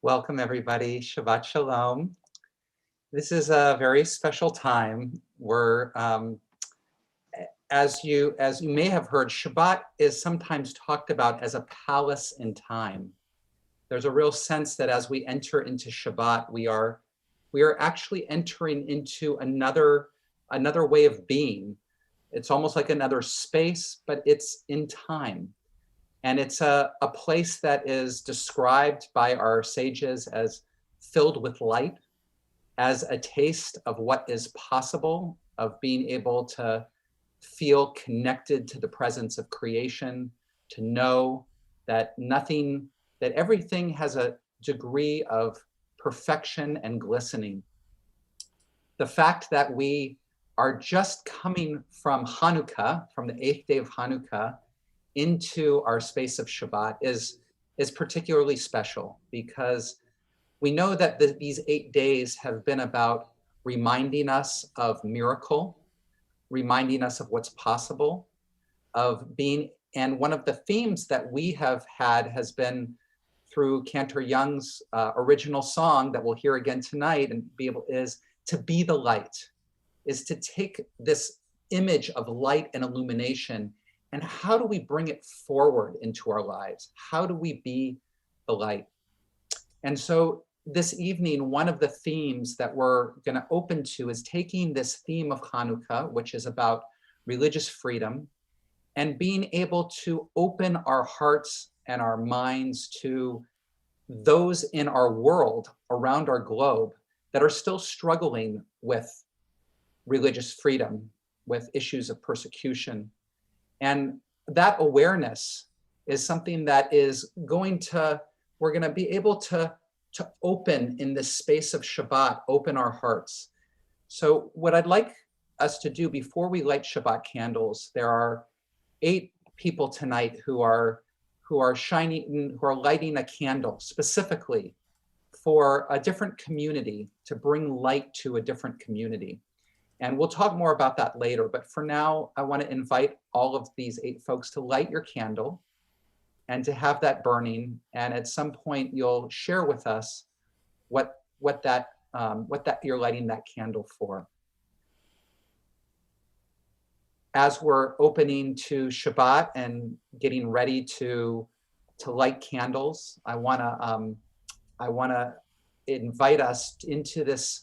Welcome, everybody. Shabbat Shalom. This is a very special time. As you may have heard, Shabbat is sometimes talked about as a palace in time. There's a real sense that as we enter into Shabbat, we are actually entering into another way of being. It's almost like another space, but it's in time. And it's a place that is described by our sages as filled with light, as a taste of what is possible, of being able to feel connected to the presence of creation, to know that everything has a degree of perfection and glistening. The fact that we are just coming from Hanukkah, from the eighth day of Hanukkah, into our space of Shabbat is particularly special because we know that these 8 days have been about reminding us of miracle, reminding us of what's possible, of being, and one of the themes that we have had has been through Cantor Young's original song that we'll hear again tonight and be able is to be the light, is to take this image of light and illumination and how do we bring it forward into our lives? How do we be the light? And so this evening, one of the themes that we're going to open to is taking this theme of Hanukkah, which is about religious freedom, and being able to open our hearts and our minds to those in our world around our globe that are still struggling with religious freedom, with issues of persecution. And that awareness is something that we're going to be able to open in this space of Shabbat, open our hearts. So what I'd like us to do before we light Shabbat candles, there are 8 people tonight who are lighting a candle specifically for a different community, to bring light to a different community. And we'll talk more about that later. But for now, I want to invite all of these 8 folks to light your candle and to have that burning. And at some point, you'll share with us what you're lighting that candle for. As we're opening to Shabbat and getting ready to light candles, I want to invite us into this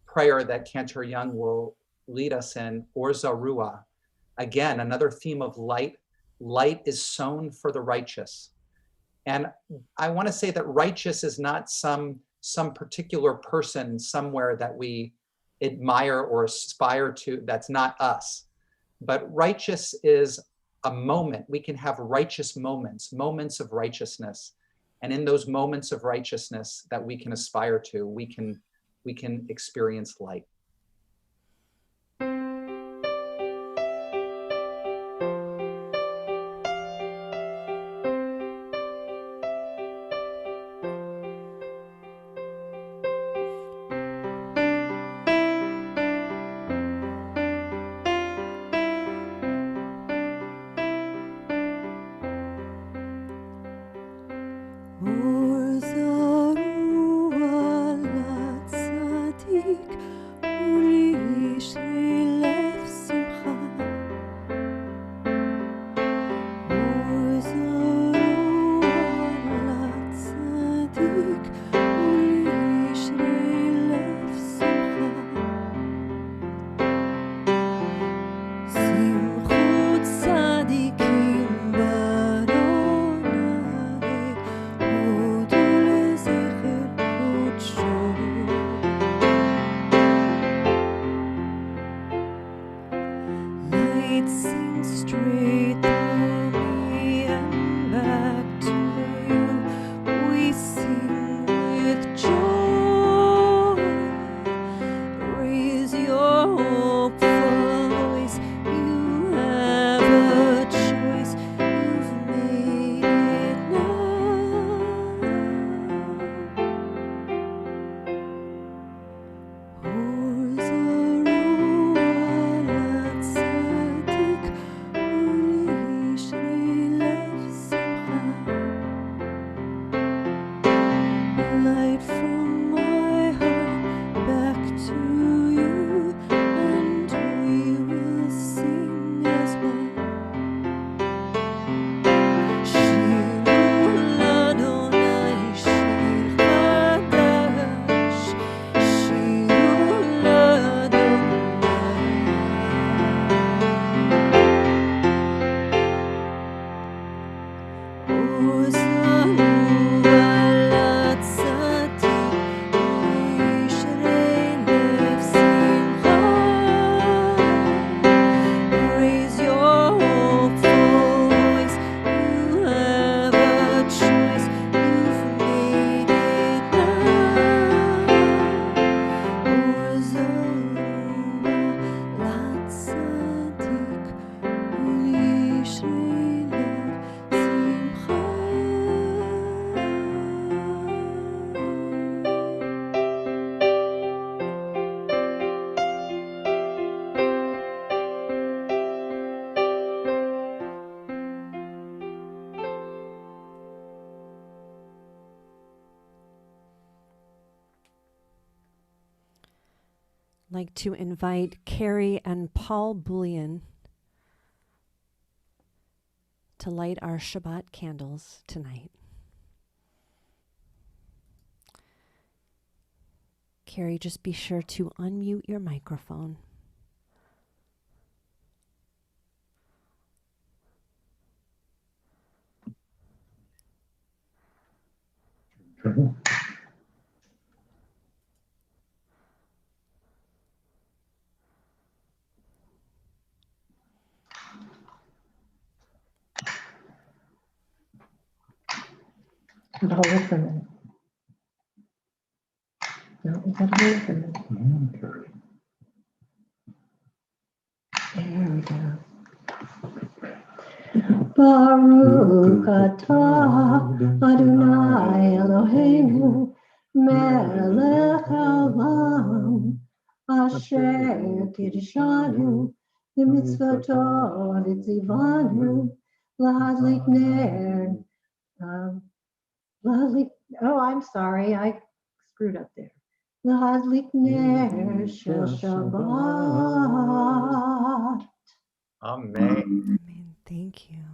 prayer that Cantor Young will lead us in, Or Zarua. Again, another theme of light. Light is sown for the righteous. And I want to say that righteous is not some particular person somewhere that we admire or aspire to. That's not us. But righteous is a moment. We can have righteous moments of righteousness. And in those moments of righteousness that we can aspire to, we can experience light. like to invite Carrie and Paul Bullion to light our Shabbat candles tonight. Carrie, just be sure to unmute your microphone. Hold it for a minute. No, we gotta hold it for a minute. There we go. Baruch atah Adonai Eloheinu melech haolam asher kiddushanu b'mitzvoto v'tzivanu lahadlik ner I'm sorry, I screwed up there. Lahadlik ner shel Shabbat. Amen. Amen. Thank you.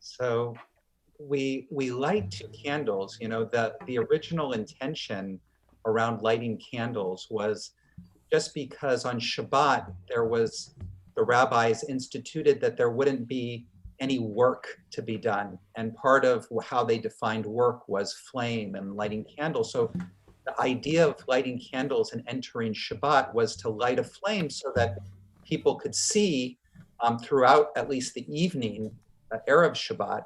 So we light two candles. You know, the original intention around lighting candles was just because on Shabbat the rabbis instituted that there wouldn't be any work to be done. And part of how they defined work was flame and lighting candles. So the idea of lighting candles and entering Shabbat was to light a flame so that people could see throughout at least the evening, Erev Shabbat,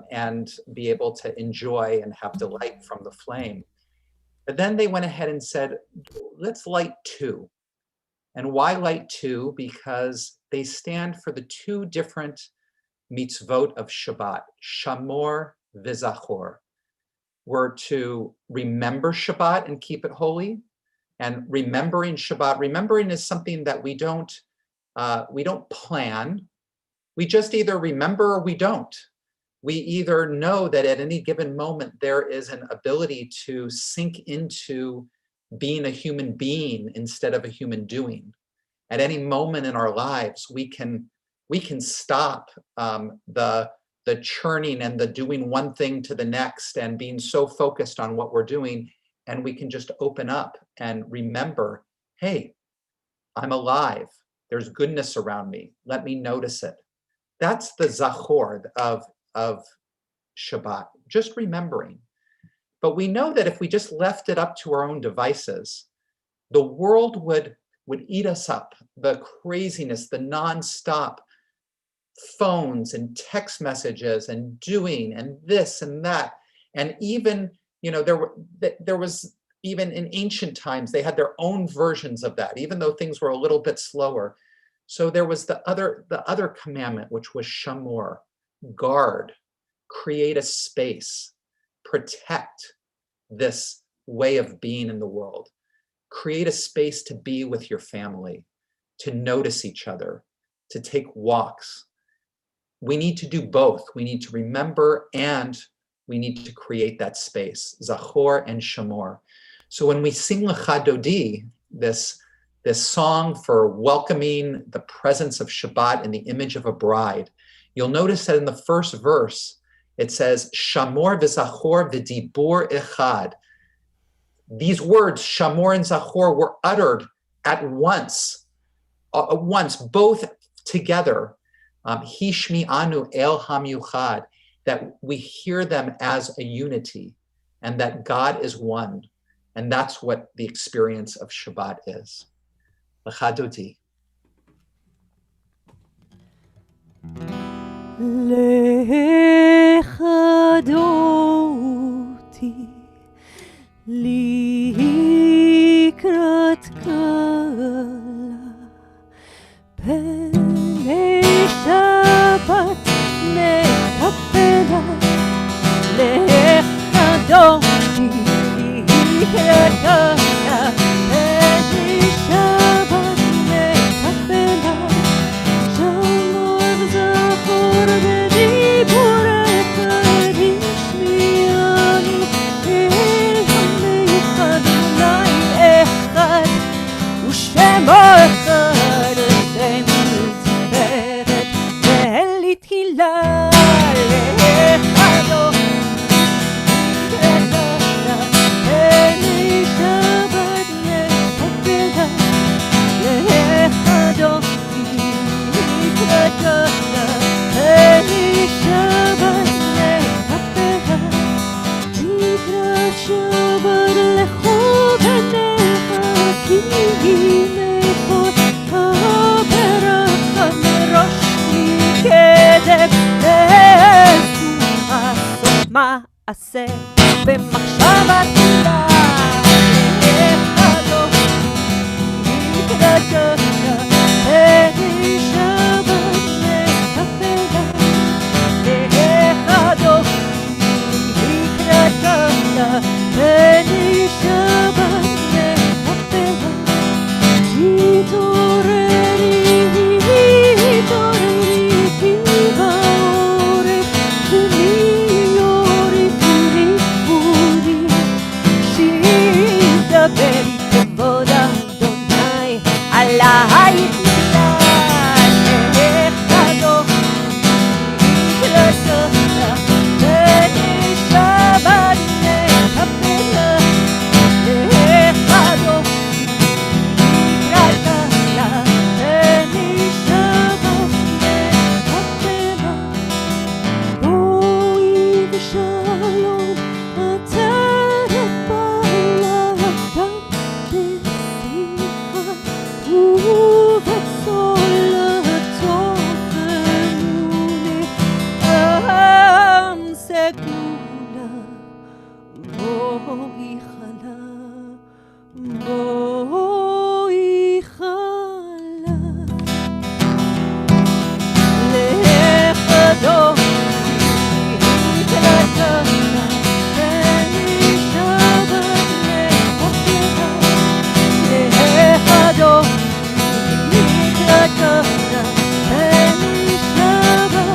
and be able to enjoy and have delight from the flame. But then they went ahead and said, let's light two. And why light two? Because they stand for the two different mitzvot of Shabbat, Shamor v'Zachor. We're to remember Shabbat and keep it holy. And remembering is something that we don't plan. We just either remember or we don't. We either know that at any given moment there is an ability to sink into being a human being instead of a human doing. At any moment in our lives, we can stop the churning and the doing one thing to the next and being so focused on what we're doing, and we can just open up and remember, hey, I'm alive. There's goodness around me. Let me notice it. That's the Zachor of Shabbat, just remembering. But we know that if we just left it up to our own devices, the world would eat us up. The craziness, the nonstop phones and text messages and doing and this and that. And even, there was even in ancient times, they had their own versions of that, even though things were a little bit slower. So there was the other commandment, which was Shamor, guard, create a space, protect this way of being in the world, create a space to be with your family, to notice each other, to take walks. We need to do both. We need to remember and we need to create that space, Zachor and Shamor. So when we sing Lecha Dodi, this song for welcoming the presence of Shabbat in the image of a bride, you'll notice that in the first verse, it says, Shamor v'Zachor v'dibur echad. These words, Shamor and Zachor, were uttered at once, both together. Hishmi anu el hamyuchad, that we hear them as a unity and that God is one. And that's what the experience of Shabbat is. Lecha Dodi. Lecha Dodi likrat kala penei Shabbat mekapela Lecha Dodi likrat kala penei Shabbat mekapela Shamor v'Zachor v'di מעשה במחשבה תחילה לחדו התרגשת תהי שבת מחפלה לחדו התרגשת תהי שבת מחפלה התעוררי בעורף דבר כבוד אדוני עלייך נגלש לחדו התרגשת תהי שבת מחפלה לחדו התרגשת תהי שבת מחפלה בואי בשלום עטרת בעלתה בשמחה ובצולתו חנוני עם סגולה בואי חלה בואי חלה לחדו התרגשת תהי שבת מחפלה לחדו התרגשת תהי שבת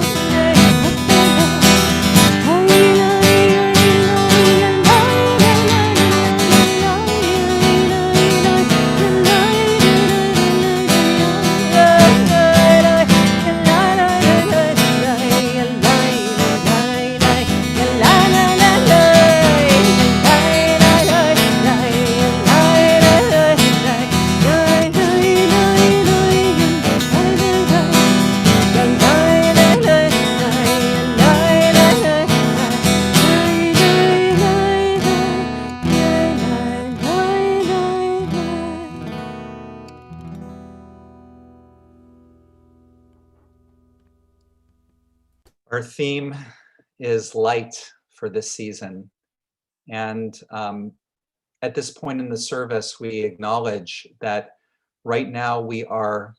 Our theme is light for this season. And at this point in the service, we acknowledge that right now we are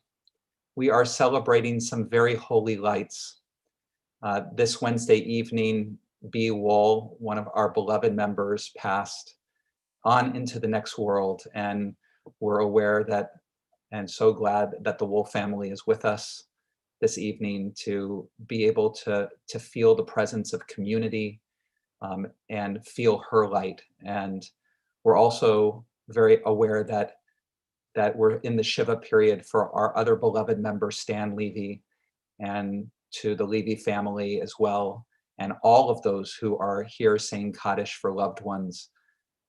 celebrating some very holy lights. This Wednesday evening, B. Wool, one of our beloved members, passed on into the next world. And we're aware that, and so glad that the Wool family is with us this evening to be able to feel the presence of community and feel her light. And we're also very aware that we're in the Shiva period for our other beloved member, Stan Levy, and to the Levy family as well, and all of those who are here saying Kaddish for loved ones.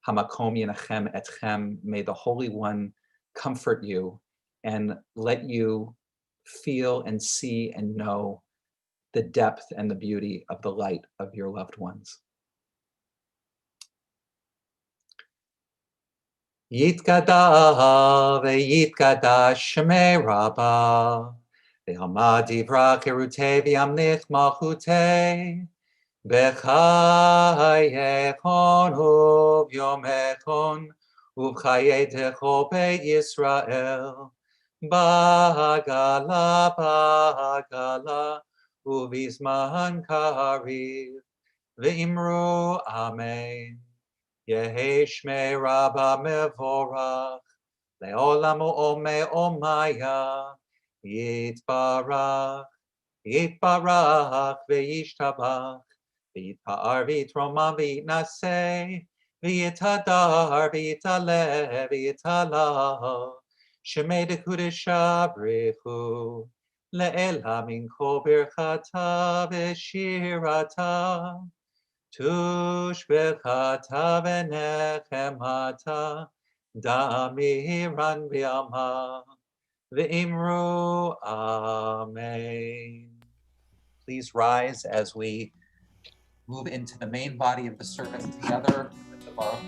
Hamakom Yenachem Etchem, may the Holy One comfort you and let you feel and see and know the depth and the beauty of the light of your loved ones. Yitkada ve'yitkada shemei Rabbah ve'hamad divra kerutei v'yamnich malchutei b'chayechon u'vyomechon u'b'chayetecho beit Yisrael Bagala, bagala, uvizman kariv, ve'imru amen. Yehi shmei Rabbah mevorach, le'olam u'omei omaya, yitbarach, yitbarach, ve'yishtabach, ve'yitpa'ar v'yitromam v'yitnaseh, ve'yitadar, ve'yitaleh, ve'yitalah, Shemei de Kudesha Brichu, לעילה מן כל ברכתה ושירתה, תושבחתה ונחמתה, דמירן בעלמא, ואמרו Amen. Please rise as we move into the main body of the service together with the Baruch.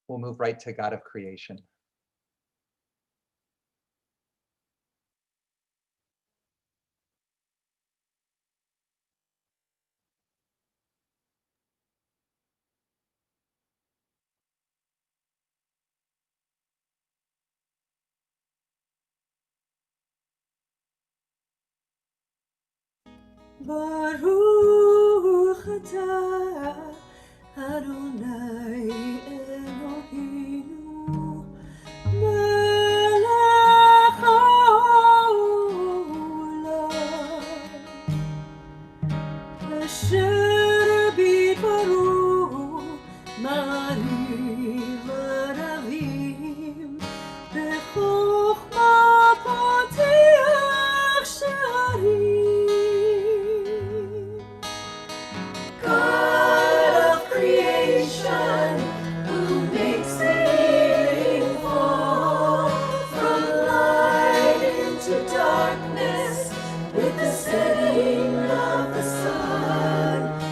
We'll move right to God of creation. Baruch atah Adonai Eloheinu melech haolam asher bidbaru ma'ariv aravim bechokma poteach sharim. God of creation, who makes the evening fall from light into darkness with the setting of the sun,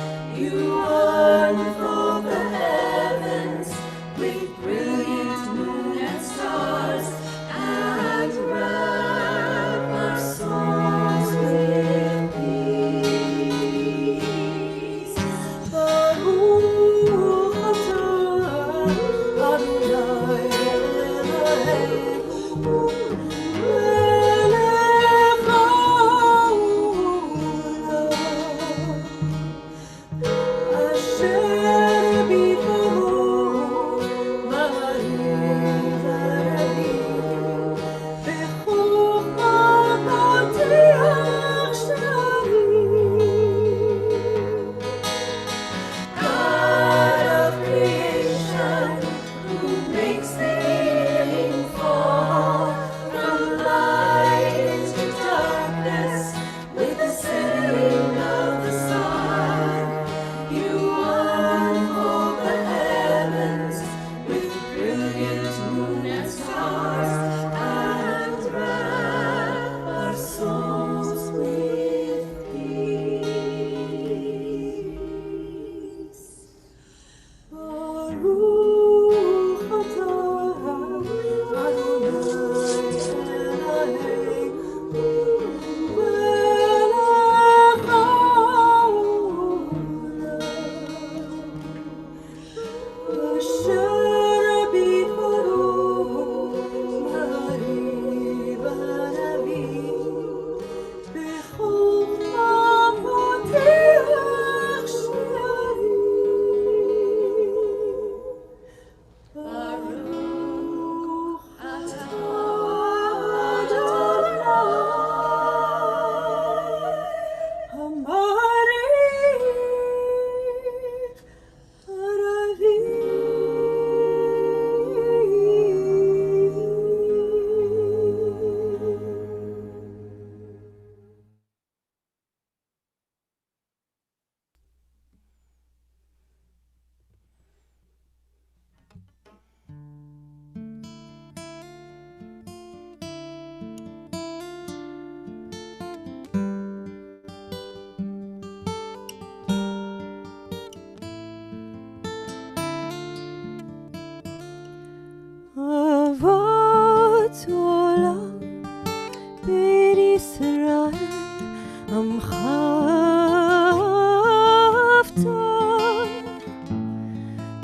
עמך אהבת,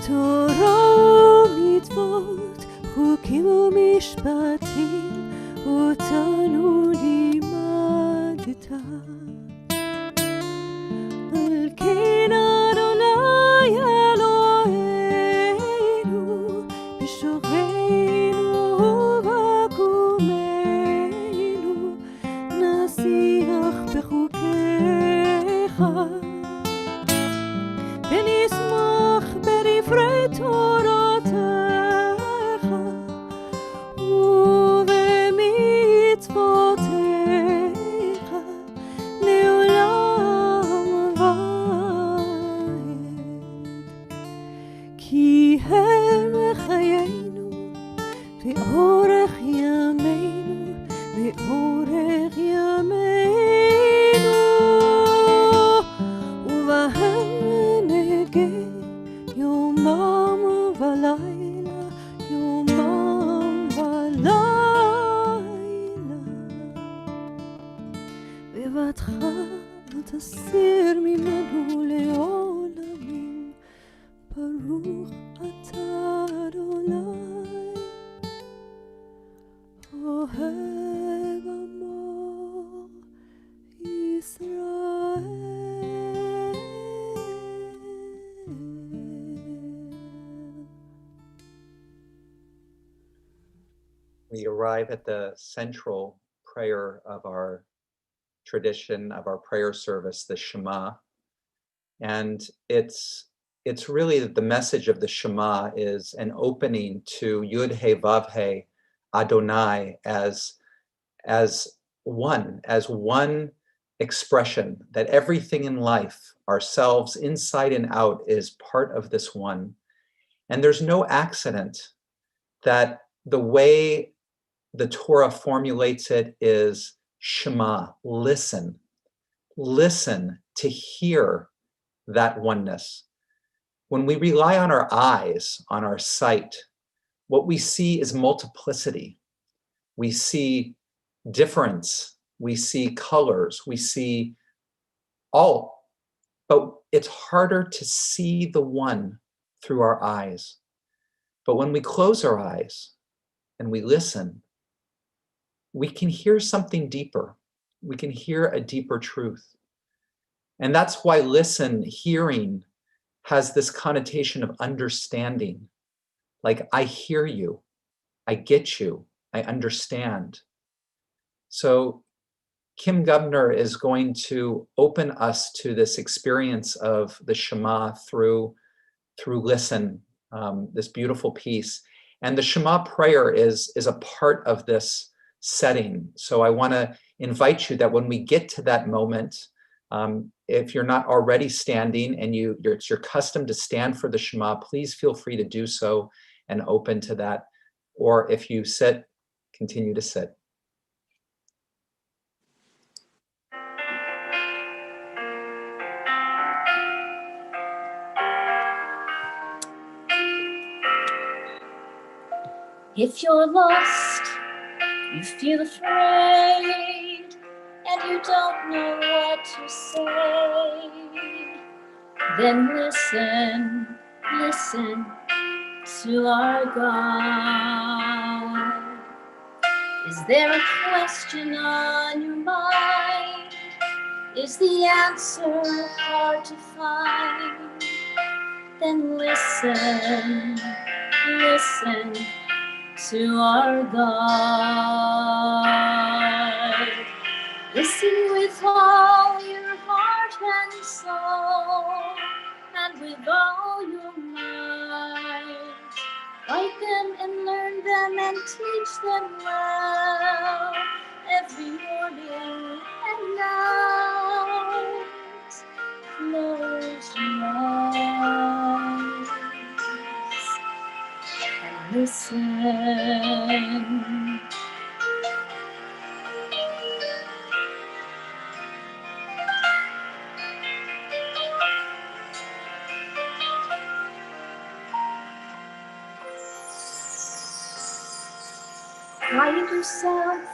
תורה ומצוות, חוקים ומשפטים, אותנו לימדת. על כן אדוני אלוהינו, בשוכנו ובקומנו, נשיח בחוקיך, ונשמח בדברי תורתך, ובמצוותיך לעולם ועד. כי הם חיינו ואורך ימינו, ואורך ימינו, ובהם נגה יומם ולילה, יומם ולילה. בבטחה לא תסיר ממנו לעולמים, ברוך אתה אדוני, אוהב עמו ישראל. We arrive at the central prayer of our tradition, of our prayer service, the Shema. And it's really the message of the Shema is an opening to Yud He Vav He Adonai as one expression, that everything in life, ourselves inside and out, is part of this one. And there's no accident that the way the Torah formulates it is Shema, listen to hear that oneness. When we rely on our eyes, on our sight, what we see is multiplicity. We see difference, we see colors, we see all, but it's harder to see the one through our eyes. But when we close our eyes and we listen, we can hear something deeper. We can hear a deeper truth. And that's why hearing has this connotation of understanding. Like, I hear you, I get you, I understand. So Kim Gubner is going to open us to this experience of the Shema through listen, this beautiful piece. And the Shema prayer is a part of this setting. So I want to invite you that when we get to that moment, if you're not already standing and it's your custom to stand for the Shema, please feel free to do so and open to that. Or if you sit, continue to sit. If you're lost, you feel afraid, and you don't know what to say, then listen to our God. Is there a question on your mind? Is the answer hard to find? Then listen to our God. Listen with all your heart and soul, and with all your might. Write them and learn them and teach them well, every morning and night. Close your eyes and listen. Quiet yourself,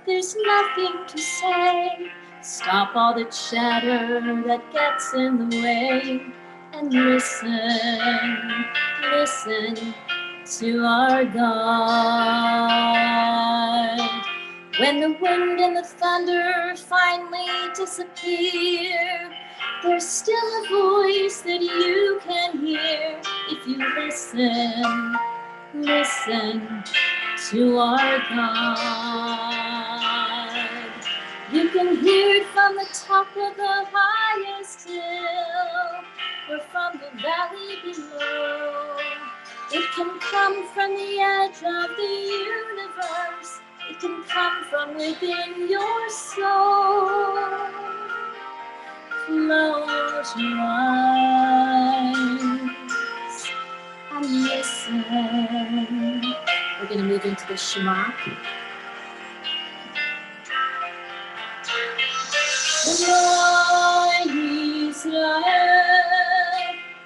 there's nothing to say. Stop all the chatter that gets in the way and listen to our God. When the wind and the thunder finally disappear, there's still a voice that you can hear if you listen to our God. You can hear it from the top of the highest hill or from the valley below. It can come from the edge of the universe. It can come from within your soul. Close your eyes and listen. We're going to move into the Shema. Shema Yisrael,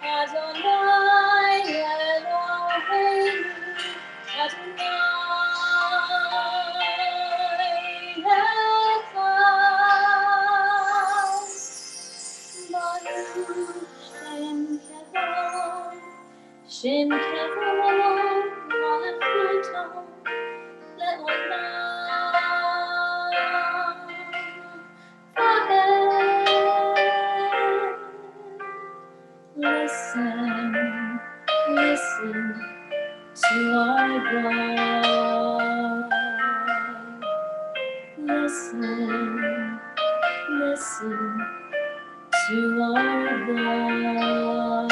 Adonai Eloheinu, Adonai Echad. Baruch Shem Kevod, Malachuto, Le'olam. Listen to our God. Listen to our God.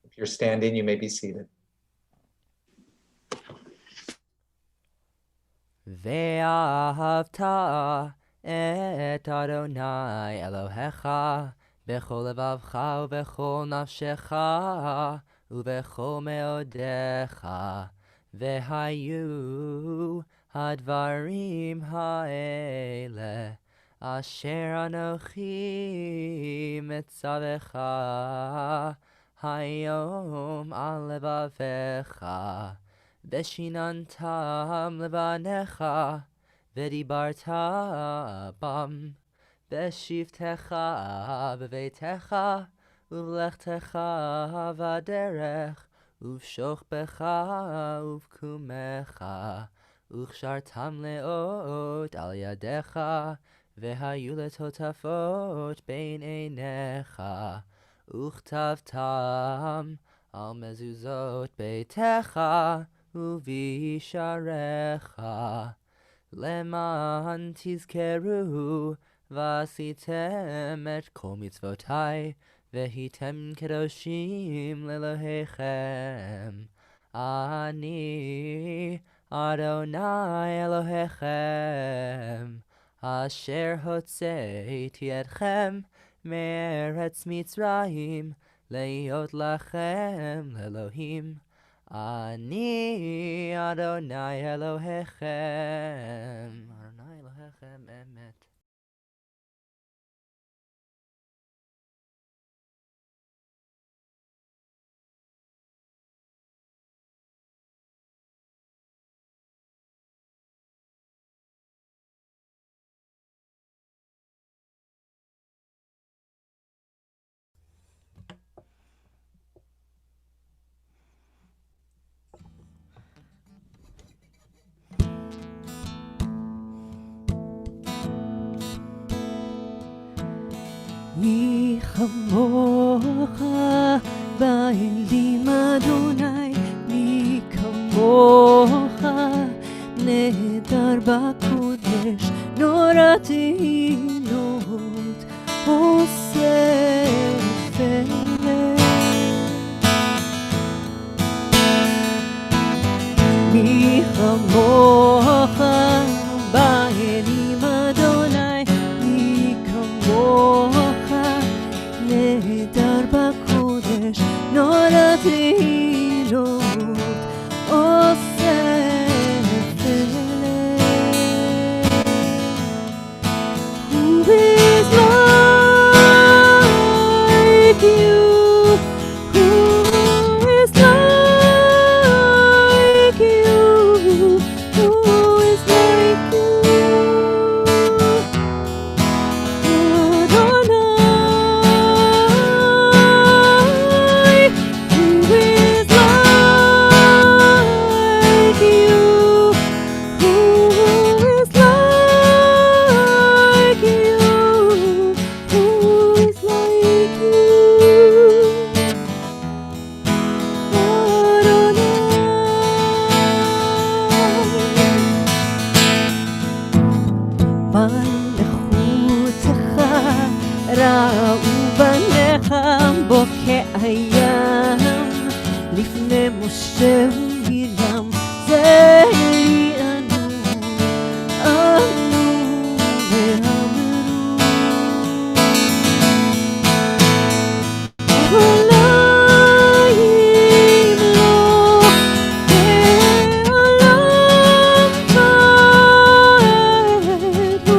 If you're standing, you may be seated. ואהבת את אדוני אלוהיך בכל לבבך ובכל נפשך ובכל מאודיך, והיו הדברים האלה אשר אנוכי מצווך היום על לבביך, ושיננתם לבניך, ודיברת בם, בשבתך בביתך, ובלכתך בדרך, ובשוכבך ובקומך, וכשרתם לאות על ידיך, והיו לטוטפות בין עיניך, וכתבתם על מזוזות ביתך ובישעריך, למען תזכרו ועשיתם את כל מצוותי, והייתם קדושים לאלוהיכם. אני אדוני אלוהיכם, אשר הוצאתי אתכם מארץ מצרים, להיות לכם לאלוהים. אני אדוני אלוהיכם. אדוני אלוהיכם אמת. מי כמוך באלים אדוני, מי כמוך נהדר בקודש, נורא תהילות עושה פלא. מי כמוך באלים אדוני, מי כמוך נהדר בקודש, נורא תהילות עושה פלא. Who is like you? לפני משה ומרים, זה יענו, ענו ואמרו. אולי אם לא בעולם ועד, who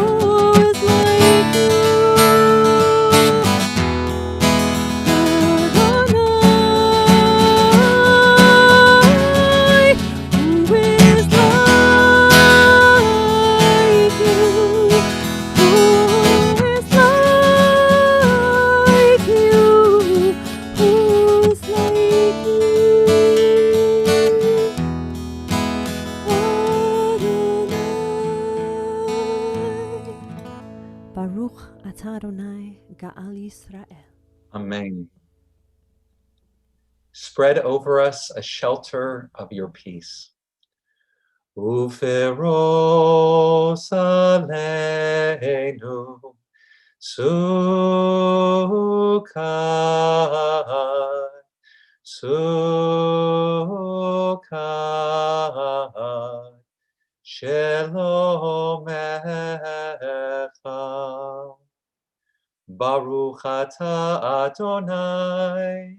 is like Baruch atah Adonai Ga'al Yisrael. Amen. Spread over us a shelter of your peace. Uferos aleinu sukkah, sukkah, shalom echa. Baruch atah Adonai,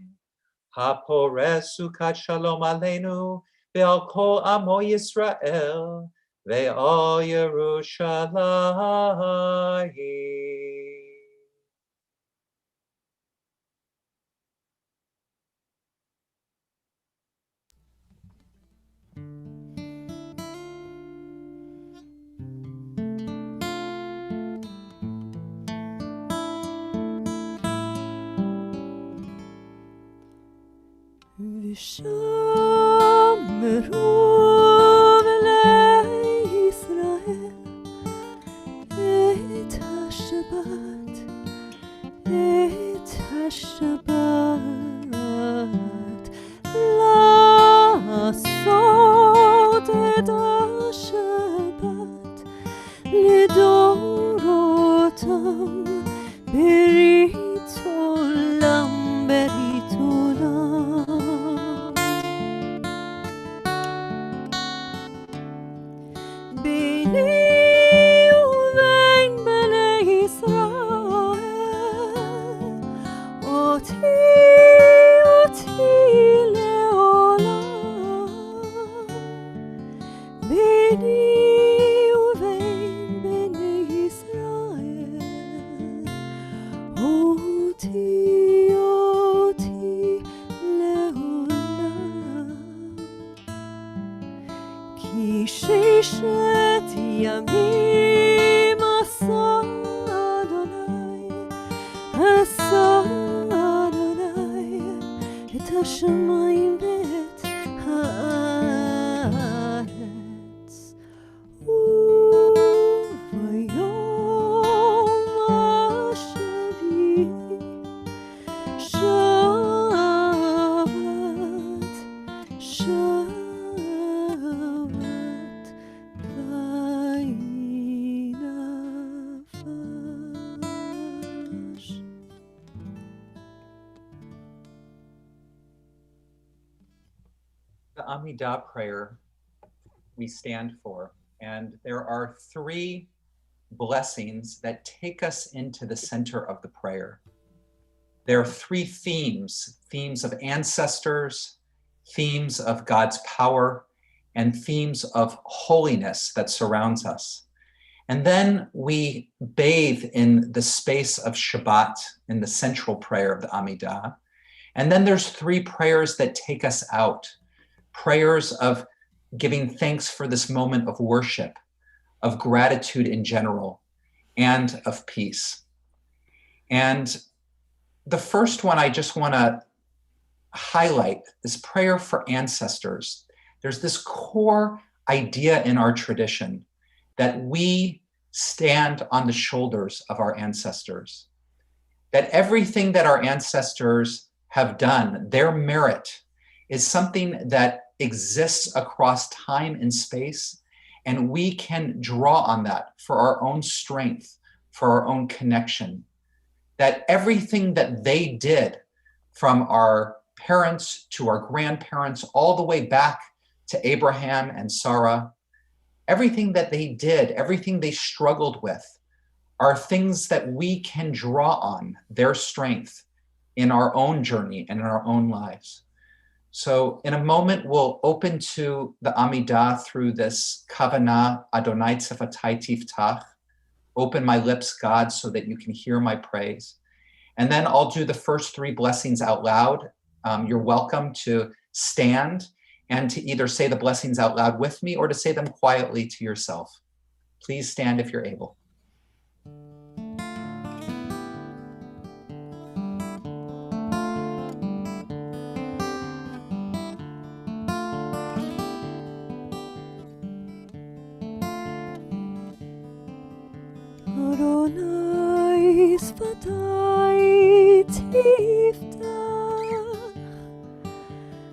hapores sukat shalom aleinu, ve'al kol amo Yisrael, ve'al Yerushalayim. ושמרו לישראל את השבת, את השבת, לעשות את השבת לדורותם, ברית עולם, ברית עולם. ביני ובין בני ישראל, אותי לעולם. ביני ובין בני ישראל, אותי לעולם. כי ששת ימים עשה אדוני את השמיים ואת הארץ. וביום השביעי שבת, שבת וינפש. The Amidah prayer we stand for, and there are three blessings that take us into the center of the prayer. There are three themes of ancestors, themes of God's power, and themes of holiness that surrounds us. And then we bathe in the space of Shabbat in the central prayer of the Amidah. And then there's three prayers that take us out. Prayers of giving thanks for this moment of worship, of gratitude in general, and of peace. And the first one I just want to highlight, this prayer for ancestors. There's this core idea in our tradition that we stand on the shoulders of our ancestors, that everything that our ancestors have done, their merit, is something that exists across time and space, and we can draw on that for our own strength, for our own connection. That everything that they did, from our parents to our grandparents, all the way back to Abraham and Sarah, everything that they did, everything they struggled with, are things that we can draw on their strength in our own journey and in our own lives. So in a moment, we'll open to the Amidah through this Kavanah Adonai Tzefatai Tiftach. Open my lips, God, so that you can hear my praise. And then I'll do the first three blessings out loud. You're welcome to stand and to either say the blessings out loud with me or to say them quietly to yourself. Please stand if you're able. Adonai Sfatai Tiftach,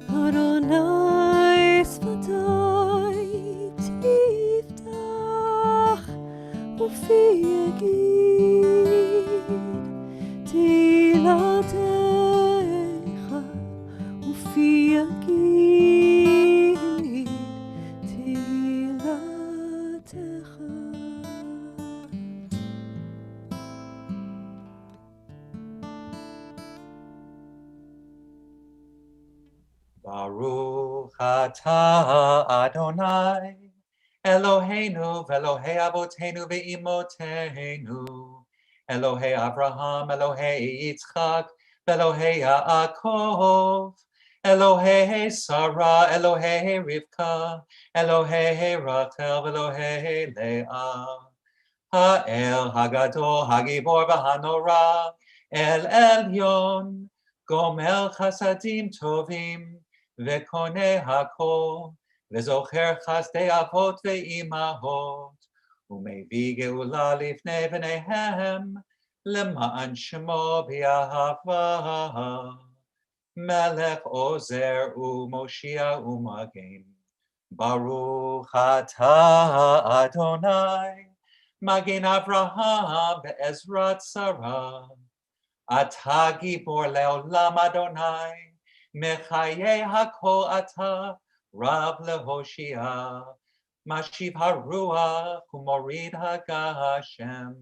Adonai Sfatai Tiftach, Ufi Yagid Tilatecha, Ufi Yagid Tilatecha. Baruch atah Adonai, Eloheinu v'Elohei Avotenu v'Imotenu, Elohei Abraham, Elohei Yitzchak, v'Elohei Yaakov, Elohei Sarah, Elohei Rivka, Elohei Rachel, v'Elohei Leah. Ha'el Hagadol, Hagibor v'Hanora, El Elyon, Gomel Chasadim Tovim, Vekone Hakol, Vezocher Chasdei Avot ve'imahot, Umevi Geula lifnei v'neihem, Lema'an Shemo b'Yahava, Melech Ozer u'Moshia u'Magen, Baruch atah Adonai, Magen Avraham be'ezrat Sarah, Ata gibor le'olam Adonai, Mechaye hakol ata, Rav lehoshia, Mashiv haruach u'morid hagashem,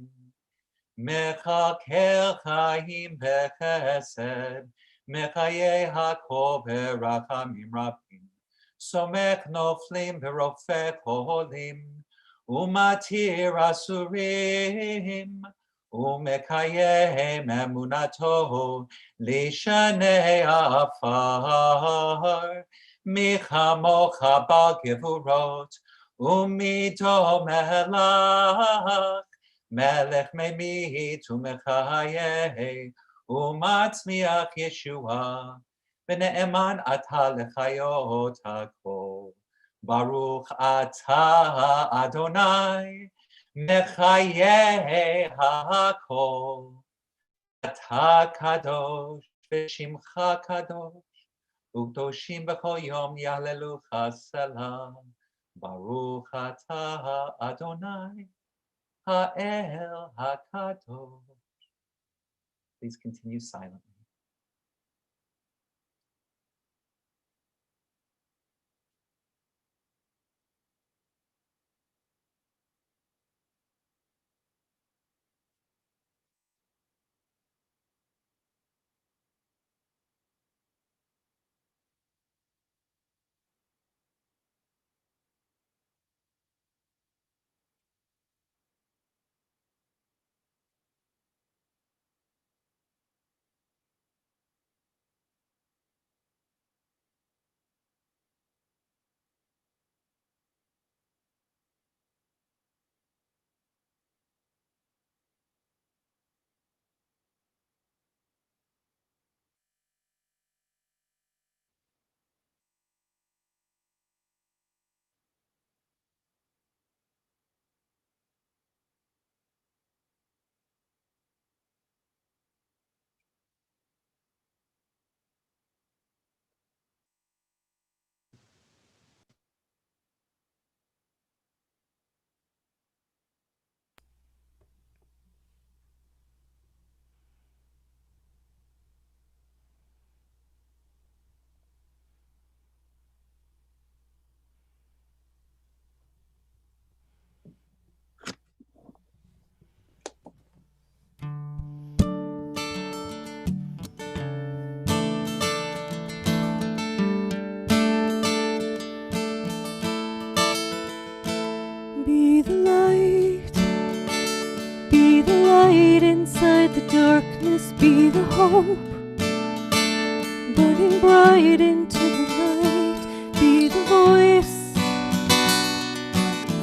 Mechakel chaim bechesed, Mechaye hakol berachamim rabim, Somech noflim berofet holim, Umatir asurim, Umekayem emunato, Lishanei afar, Michamocha bal gevurot, Umido melach, Melech memit umechayeh, Umatzmiach Yeshua, V'ne'eman ata lechayot hakol. Baruch atah Adonai, Mechaye hakol. Atah kadosh, v'shimcha kadosh, U'kdoshim b'chol yom yahlelucha selam. Baruch atah Adonai, Ha'el hakadosh. Please continue silently. hope, burning bright into the night. Be the voice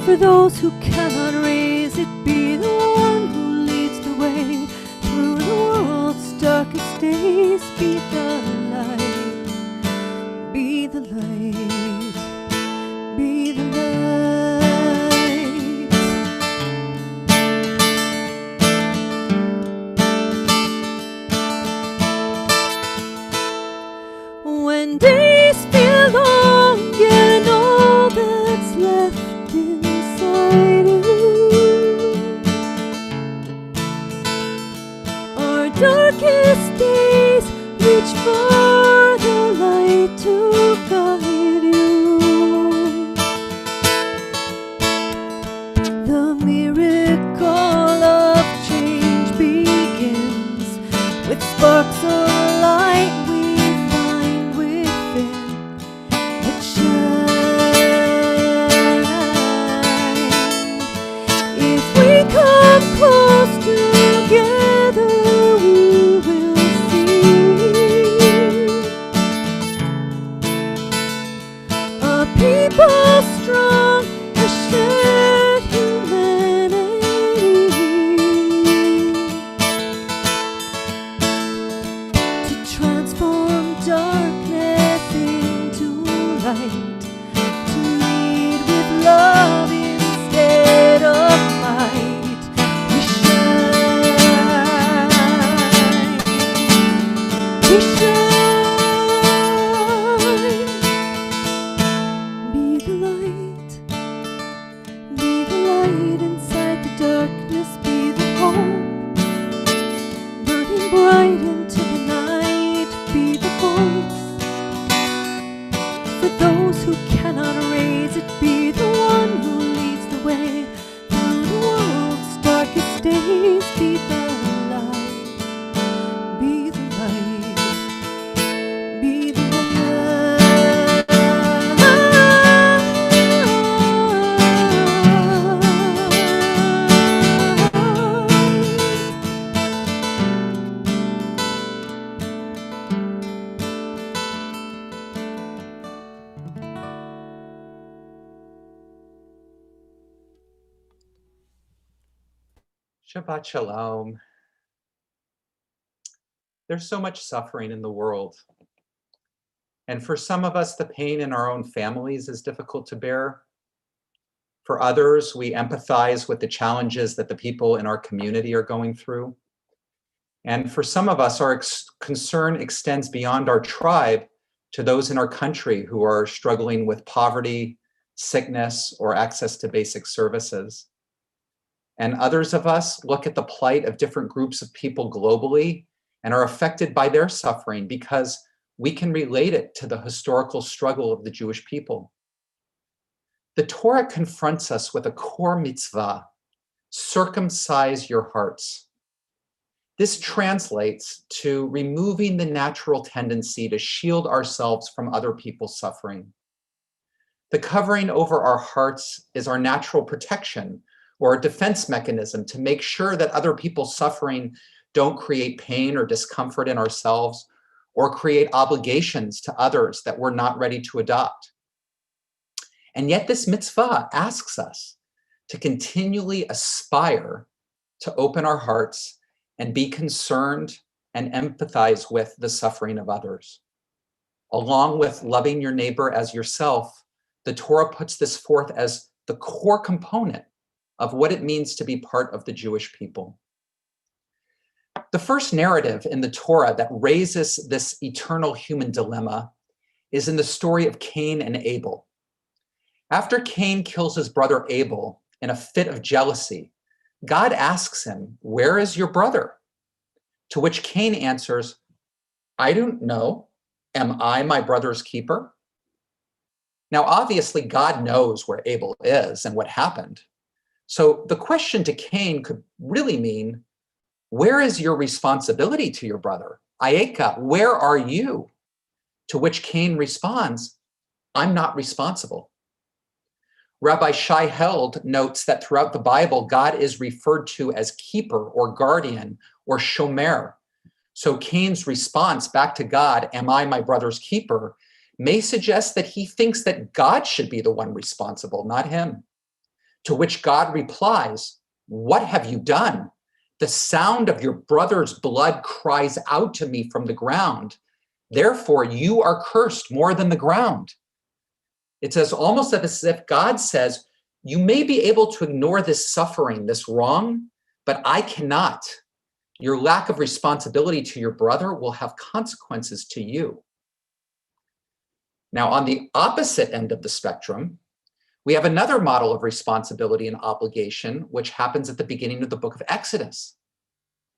for those who cannot raise it. Be the one who leads the way through the world's darkest days. Be the light, be the light, be the light. When days feel long and all that's left inside you our darkest days, reach for the light to guide you. The miracle of change begins with sparks of light we find within that shine. If we come close together, we will see a people strong, a shared humanity, to transform darkness into light, to lead with love instead of might. We shine, we shine. Be the light, be the light inside the darkness. Be the hope, burning bright into the night. Be the voice for those who cannot raise it. Be the one who leads the way through the world's darkest days. Be the light, be the light, be the light. Shabbat Shalom. There's so much suffering in the world. And for some of us, the pain in our own families is difficult to bear. For others, we empathize with the challenges that the people in our community are going through. And for some of us, our concern extends beyond our tribe to those in our country who are struggling with poverty, sickness, or access to basic services. And others of us look at the plight of different groups of people globally and are affected by their suffering because we can relate it to the historical struggle of the Jewish people. The Torah confronts us with a core mitzvah: circumcise your hearts. This translates to removing the natural tendency to shield ourselves from other people's suffering. The covering over our hearts is our natural protection or a defense mechanism to make sure that other people's suffering don't create pain or discomfort in ourselves or create obligations to others that we're not ready to adopt. And yet this mitzvah asks us to continually aspire to open our hearts and be concerned and empathize with the suffering of others. Along with loving your neighbor as yourself, the Torah puts this forth as the core component of what it means to be part of the Jewish people. The first narrative in the Torah that raises this eternal human dilemma is in the story of Cain and Abel. After Cain kills his brother Abel in a fit of jealousy, God asks him, "Where is your brother?" To which Cain answers, "I don't know. Am I my brother's keeper?" Now, obviously, God knows where Abel is and what happened. So the question to Cain could really mean, where is your responsibility to your brother? Ayeka, where are you? To which Cain responds, I'm not responsible. Rabbi Shai Held notes that throughout the Bible, God is referred to as keeper or guardian or shomer. So Cain's response back to God, am I my brother's keeper, may suggest that he thinks that God should be the one responsible, not him. To which God replies, what have you done? The sound of your brother's blood cries out to me from the ground. Therefore, you are cursed more than the ground. It's almost as if God says, you may be able to ignore this suffering, this wrong, but I cannot. Your lack of responsibility to your brother will have consequences to you. Now, on the opposite end of the spectrum, we have another model of responsibility and obligation, which happens at the beginning of the book of Exodus.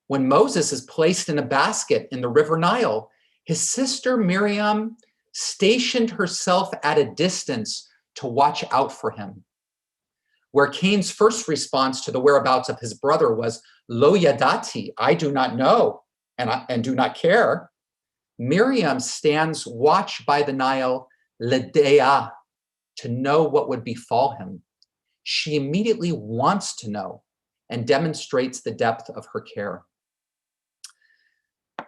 When Moses is placed in a basket in the river Nile, his sister Miriam stationed herself at a distance to watch out for him. Where Cain's first response to the whereabouts of his brother was, Lo yadati, I do not know and do not care, Miriam stands watch by the Nile, ledea, to know what would befall him. She immediately wants to know and demonstrates the depth of her care.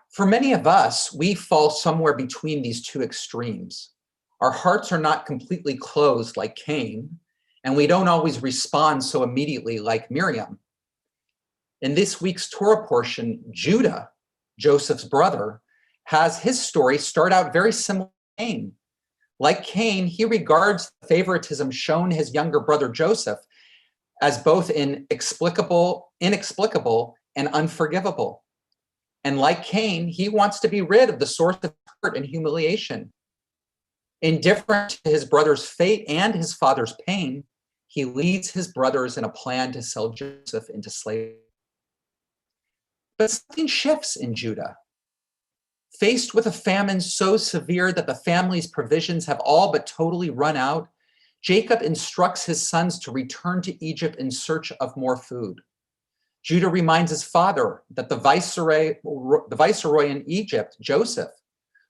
For many of us, we fall somewhere between these two extremes. Our hearts are not completely closed like Cain, and we don't always respond so immediately like Miriam. In this week's Torah portion, Judah, Joseph's brother, has his story start out very similar to Cain. Like Cain, he regards the favoritism shown his younger brother Joseph as both inexplicable, and unforgivable. And like Cain, he wants to be rid of the source of hurt and humiliation. Indifferent to his brother's fate and his father's pain, he leads his brothers in a plan to sell Joseph into slavery. But something shifts in Judah. Faced with a famine so severe that the family's provisions have all but totally run out, Jacob instructs his sons to return to Egypt in search of more food. Judah reminds his father that the viceroy in Egypt, Joseph,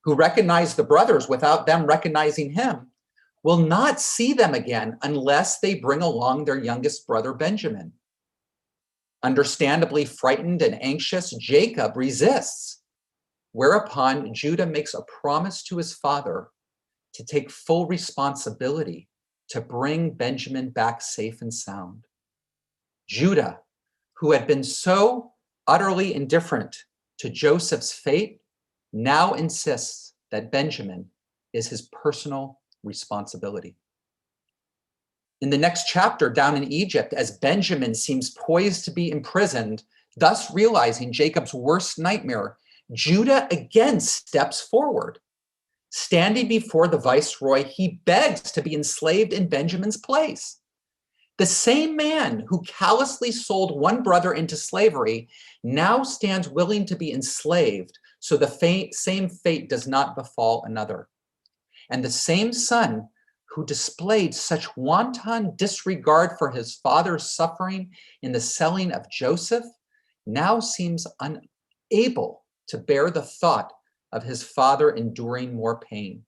who recognized the brothers without them recognizing him, will not see them again unless they bring along their youngest brother, Benjamin. Understandably frightened and anxious, Jacob resists, whereupon Judah makes a promise to his father to take full responsibility to bring Benjamin back safe and sound. Judah, who had been so utterly indifferent to Joseph's fate, now insists that Benjamin is his personal responsibility. In the next chapter, down in Egypt, as Benjamin seems poised to be imprisoned, thus realizing Jacob's worst nightmare, Judah again steps forward. Standing before the viceroy, he begs to be enslaved in Benjamin's place. The same man who callously sold one brother into slavery now stands willing to be enslaved so the same fate does not befall another. And the same son who displayed such wanton disregard for his father's suffering in the selling of Joseph now seems unable to bear the thought of his father enduring more pain.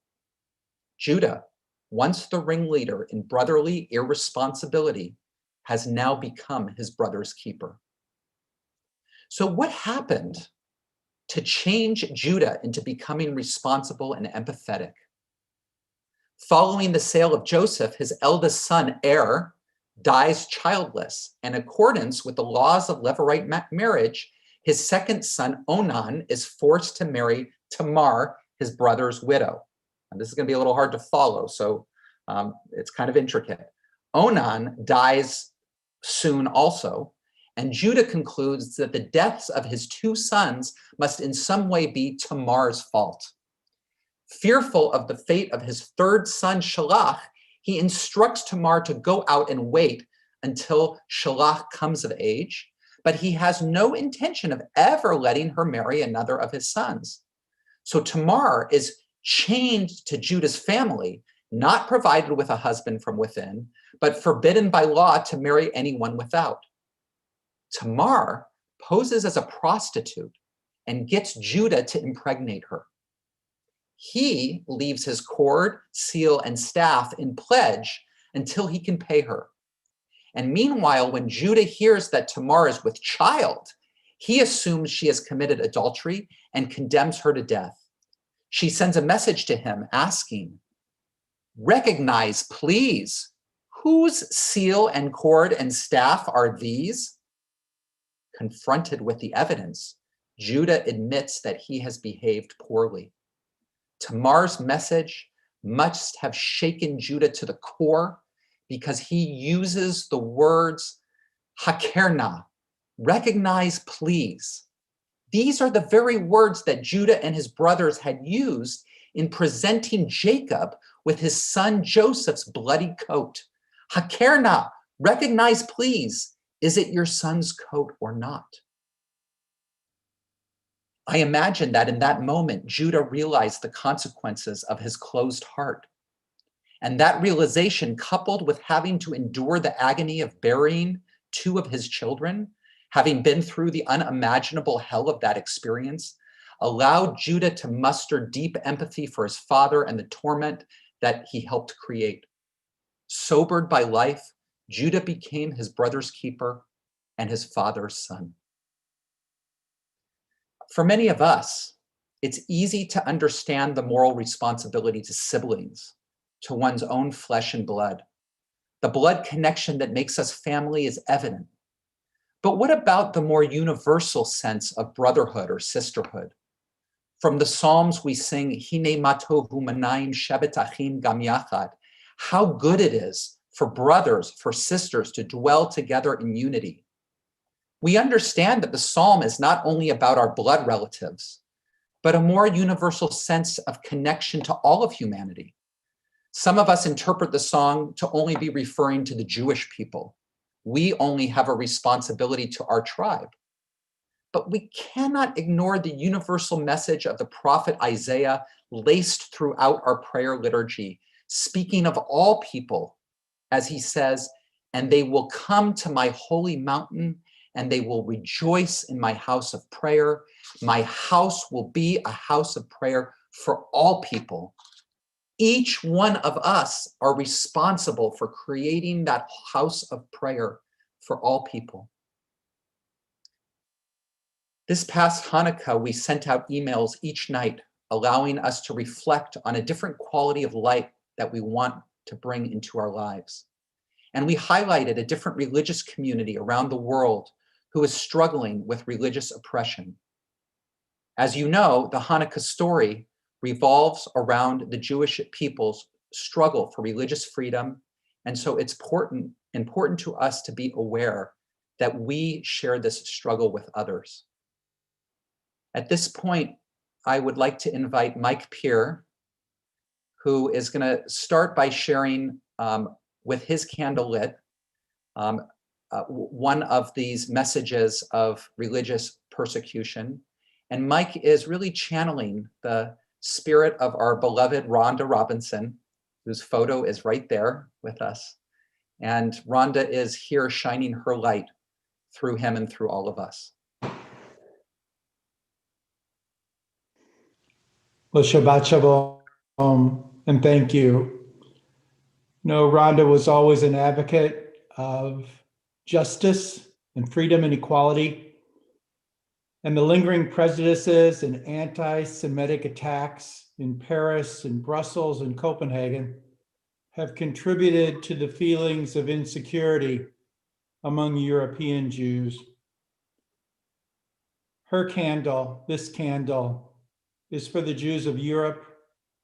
Judah, once the ringleader in brotherly irresponsibility, has now become his brother's keeper. So what happened to change Judah into becoming responsible and empathetic? Following the sale of Joseph, his eldest son, Er, dies childless. In accordance with the laws of Levirate marriage, his second son, Onan, is forced to marry Tamar, his brother's widow. And this is going to be a little hard to follow, so it's kind of intricate. Onan dies soon also, and Judah concludes that the deaths of his two sons must in some way be Tamar's fault. Fearful of the fate of his third son, Shalach, he instructs Tamar to go out and wait until Shalach comes of age, but he has no intention of ever letting her marry another of his sons. So Tamar is chained to Judah's family, not provided with a husband from within, but forbidden by law to marry anyone without. Tamar poses as a prostitute and gets Judah to impregnate her. He leaves his cord, seal, and staff in pledge until he can pay her. And meanwhile, when Judah hears that Tamar is with child, He assumes she has committed adultery and condemns her to death. She sends a message to him asking, "Recognize, please, whose seal and cord and staff are these?" Confronted with the evidence, Judah admits that he has behaved poorly. Tamar's message must have shaken Judah to the core because he uses the words hakerna, recognize, please. These are the very words that Judah and his brothers had used in presenting Jacob with his son Joseph's bloody coat. Hakerna, recognize, please. Is it your son's coat or not? I imagine that in that moment, Judah realized the consequences of his closed heart. And that realization, coupled with having to endure the agony of burying two of his children, having been through the unimaginable hell of that experience, allowed Judah to muster deep empathy for his father and the torment that he helped create. Sobered by life, Judah became his brother's keeper and his father's son. For many of us, it's easy to understand the moral responsibility to siblings, to one's own flesh and blood. The blood connection that makes us family is evident. But what about the more universal sense of brotherhood or sisterhood? From the Psalms we sing, Hine matovu manayim shevet achim gam yachad, how good it is for brothers, for sisters to dwell together in unity. We understand that the psalm is not only about our blood relatives, but a more universal sense of connection to all of humanity. Some of us interpret the song to only be referring to the Jewish people. We only have a responsibility to our tribe. But we cannot ignore the universal message of the prophet Isaiah laced throughout our prayer liturgy, speaking of all people, as he says, "And they will come to my holy mountain, and they will rejoice in my house of prayer. My house will be a house of prayer for all people." Each one of us are responsible for creating that house of prayer for all people. This past Hanukkah, we sent out emails each night, allowing us to reflect on a different quality of light that we want to bring into our lives. And we highlighted a different religious community around the world who is struggling with religious oppression. As you know, the Hanukkah story revolves around the Jewish people's struggle for religious freedom. And so it's important to us to be aware that we share this struggle with others. At this point, I would like to invite Mike Peer, who is going to start by sharing with his candle lit one of these messages of religious persecution. And Mike is really channeling the spirit of our beloved Rhonda Robinson, whose photo is right there with us. And Rhonda is here shining her light through him and through all of us. Well, Shabbat Shalom, and thank you. No, Rhonda was always an advocate of justice and freedom and equality. And the lingering prejudices and anti-Semitic attacks in Paris and Brussels and Copenhagen have contributed to the feelings of insecurity among European Jews. Her candle, this candle, is for the Jews of Europe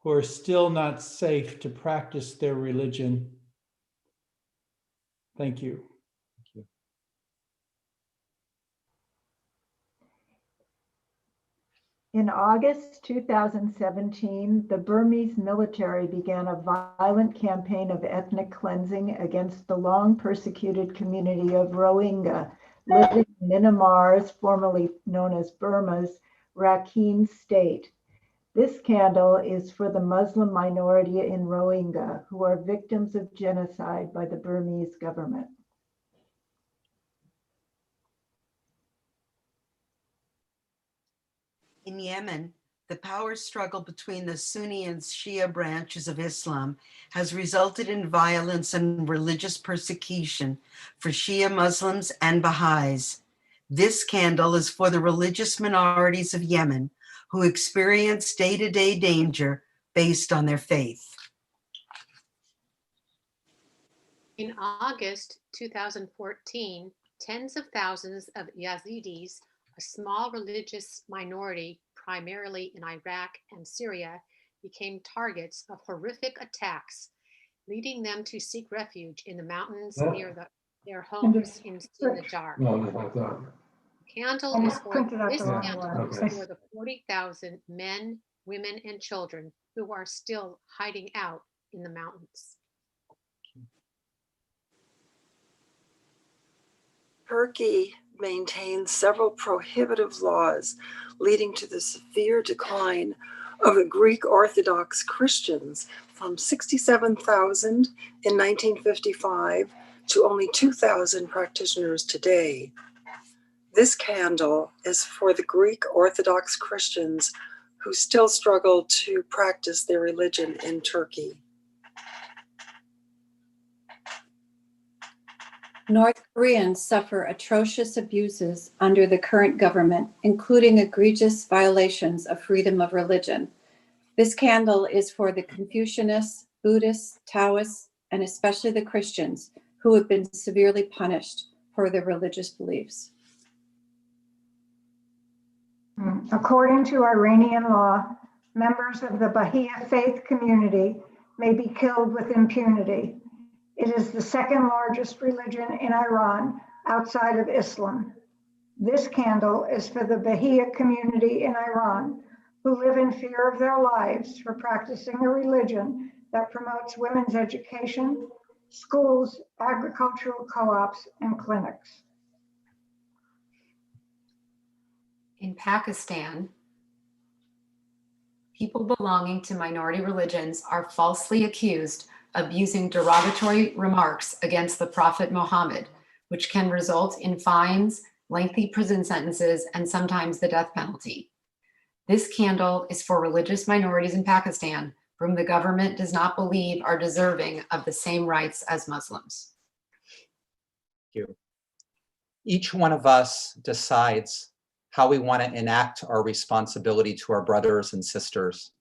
who are still not safe to practice their religion. Thank you. In August 2017, the Burmese military began a violent campaign of ethnic cleansing against the long persecuted community of Rohingya living in Myanmar's, formerly known as Burma's, Rakhine state. This candle is for the Muslim minority in Rohingya who are victims of genocide by the Burmese government. In Yemen, the power struggle between the Sunni and Shia branches of Islam has resulted in violence and religious persecution for Shia Muslims and Baha'is. This candle is for the religious minorities of Yemen who experience day-to-day danger based on their faith. In August 2014, tens of thousands of Yazidis, a small religious minority primarily in Iraq and Syria, became targets of horrific attacks, leading them to seek refuge in the mountains near their homes in Sinjar. Candle is for the 40,000 men, women, and children who are still hiding out in the mountains. Turkey maintains several prohibitive laws, leading to the severe decline of the Greek Orthodox Christians from 67,000 in 1955 to only 2,000 practitioners today. This candle is for the Greek Orthodox Christians who still struggle to practice their religion in Turkey. North Koreans suffer atrocious abuses under the current government, including egregious violations of freedom of religion. This candle is for the Confucianists, Buddhists, Taoists, and especially the Christians who have been severely punished for their religious beliefs. According to Iranian law, members of the Baha'i faith community may be killed with impunity. It is the second largest religion in Iran outside of Islam. This candle is for the Baha'i community in Iran who live in fear of their lives for practicing a religion that promotes women's education, schools, agricultural co-ops, and clinics. In Pakistan, people belonging to minority religions are falsely accused of using derogatory remarks against the Prophet Muhammad, which can result in fines, lengthy prison sentences, and sometimes the death penalty. This candle is for religious minorities in Pakistan, whom the government does not believe are deserving of the same rights as Muslims. Thank you. Each one of us decides how we want to enact our responsibility to our brothers and sisters.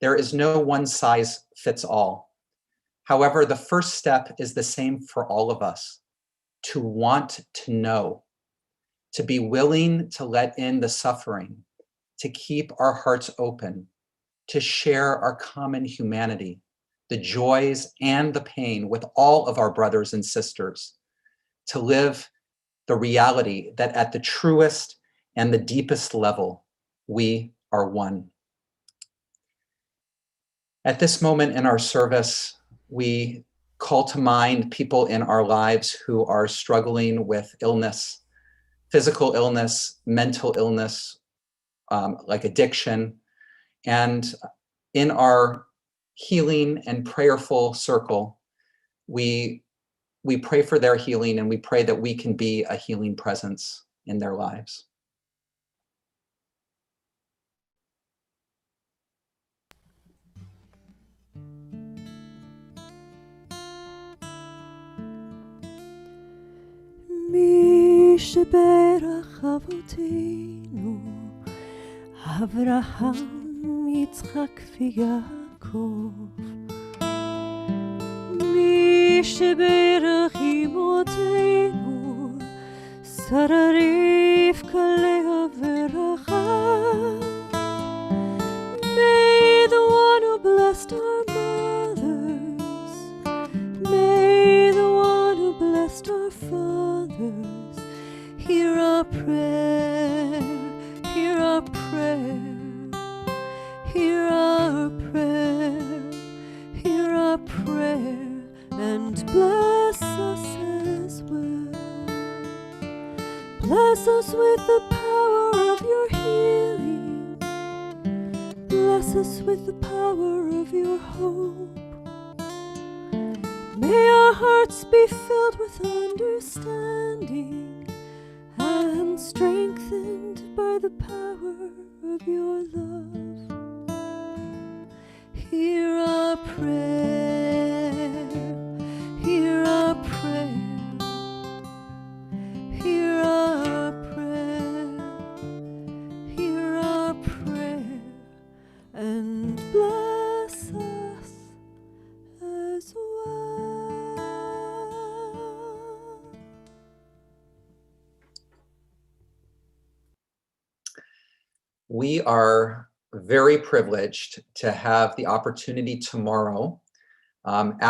There is no one size fits all. However, the first step is the same for all of us: to want to know, to be willing to let in the suffering, to keep our hearts open, to share our common humanity, the joys and the pain with all of our brothers and sisters, to live the reality that at the truest and the deepest level, we are one. At this moment in our service, we call to mind people in our lives who are struggling with illness, physical illness, mental illness, like addiction. And in our healing and prayerful circle, we pray for their healing, and we pray that we can be a healing presence in their lives. מי שברך אבותינו, אברהם, יצחק ויעקב. מי שברך אמותינו, שרה, רבקה, לאה ורחל. May the one who blessed our mothers, may the one who blessed our fathers, hear our prayer, hear our prayer, hear our prayer, hear our prayer, and bless us as well. Bless us with the power of your healing. Bless us with the power of your hope. May our hearts be filled with understanding and strengthened by the power of your love. Hear our prayer, hear our prayer, hear our prayer. we are very privileged to have the opportunity tomorrow,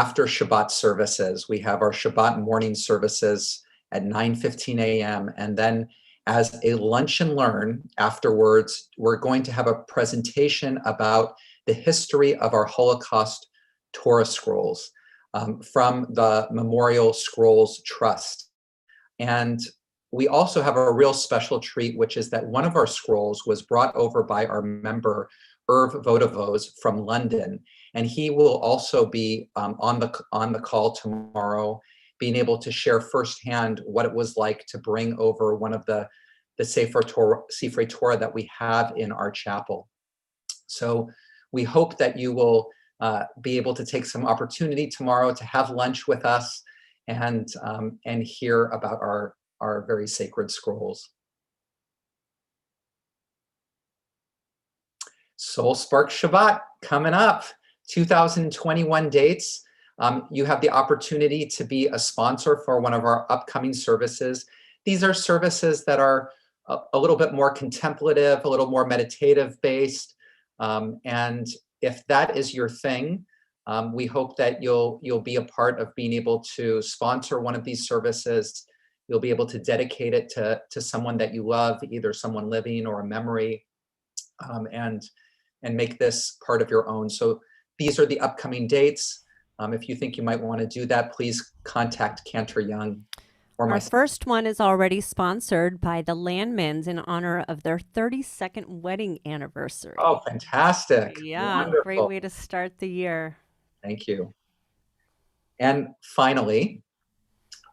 after Shabbat services. We have our Shabbat morning services at 9:15 a.m. And then as a lunch and learn afterwards, we're going to have a presentation about the history of our Holocaust Torah scrolls from the Memorial Scrolls Trust. And we also have a real special treat, which is that one of our scrolls was brought over by our member, Irv Vodovos from London. And he will also be on the call tomorrow, being able to share firsthand what it was like to bring over one of the Sefer Torah that we have in our chapel. So we hope that you will be able to take some opportunity tomorrow to have lunch with us and hear about our very sacred scrolls. Soul Spark Shabbat coming up, 2021 dates. You have the opportunity to be a sponsor for one of our upcoming services. These are services that are a little bit more contemplative, a little more meditative based. And if that is your thing, we hope that you'll be a part of being able to sponsor one of these services. You'll be able to dedicate it to someone that you love, either someone living or a memory, and make this part of your own. So these are the upcoming dates. If you think you might want to do that, please contact Cantor Young or Our myself. first one is already sponsored by the Landmans in honor of their 32nd wedding anniversary. Oh, fantastic. Yeah, Wonderful. great way to start the year. Thank you. And finally,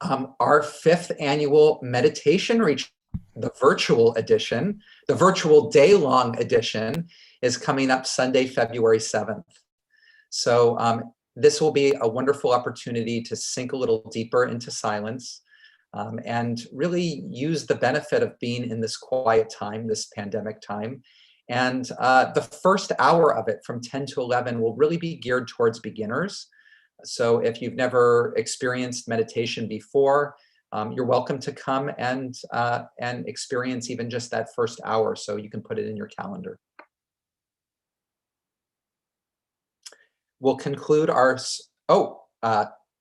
our 5th annual meditation retreat, the virtual edition, the virtual day-long edition, is coming up Sunday, February 7th. So this will be a wonderful opportunity to sink a little deeper into silence and really use the benefit of being in this quiet time, this pandemic time. And the first hour of it from 10 to 11 will really be geared towards beginners. So if you've never experienced meditation before, you're welcome to come and experience even just that first hour, so you can put it in your calendar. We'll conclude our,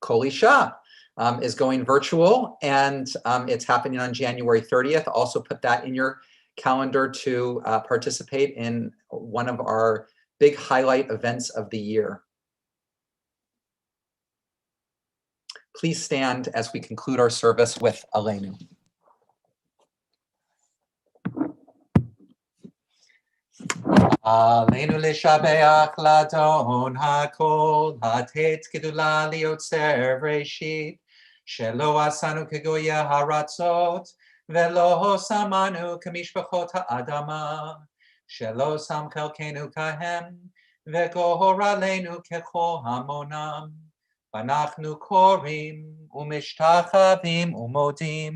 Koli Shah is going virtual, and it's happening on January 30th. Also put that in your calendar to participate in one of our big highlight events of the year. Please stand as we conclude our service with Aleinu. Aleinu l'shabeach l'adon hakol, hatet gedula liotzer reshit, shelo asanu kegoya haratzot, velo samanu kamishpachot ha'adama, shelo sam chelkenu kahem, vegohor aleinu kecho hamonam. ואנחנו קוראים ומשתחווים ומודים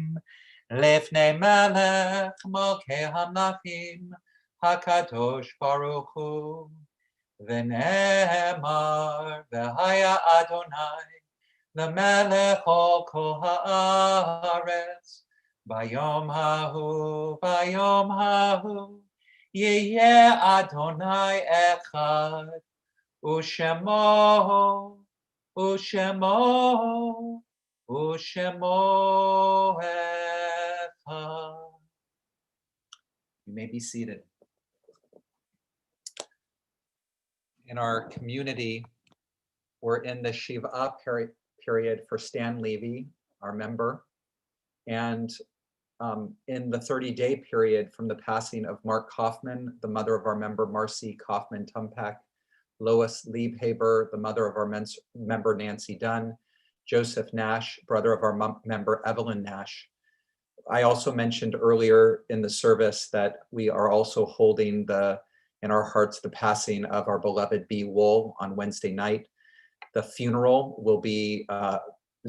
לפני מלך מלכי המלכים הקדוש ברוך הוא. ונאמר והיה אדוני למלך על כל הארץ ביום ההוא יהיה אדוני אחד ושמו Ushemo Echa. You may be seated. In our community, we're in the Shiva period for Stan Levy, our member, and in the 30-day period from the passing of Mark Kaufman, the mother of our member Marcy Kaufman-Tumpak, Lois Liebhaber, the mother of our member Nancy Dunn, Joseph Nash, brother of our member Evelyn Nash. I also mentioned earlier in the service that we are also holding in our hearts the passing of our beloved B. Wool on Wednesday night. The funeral will be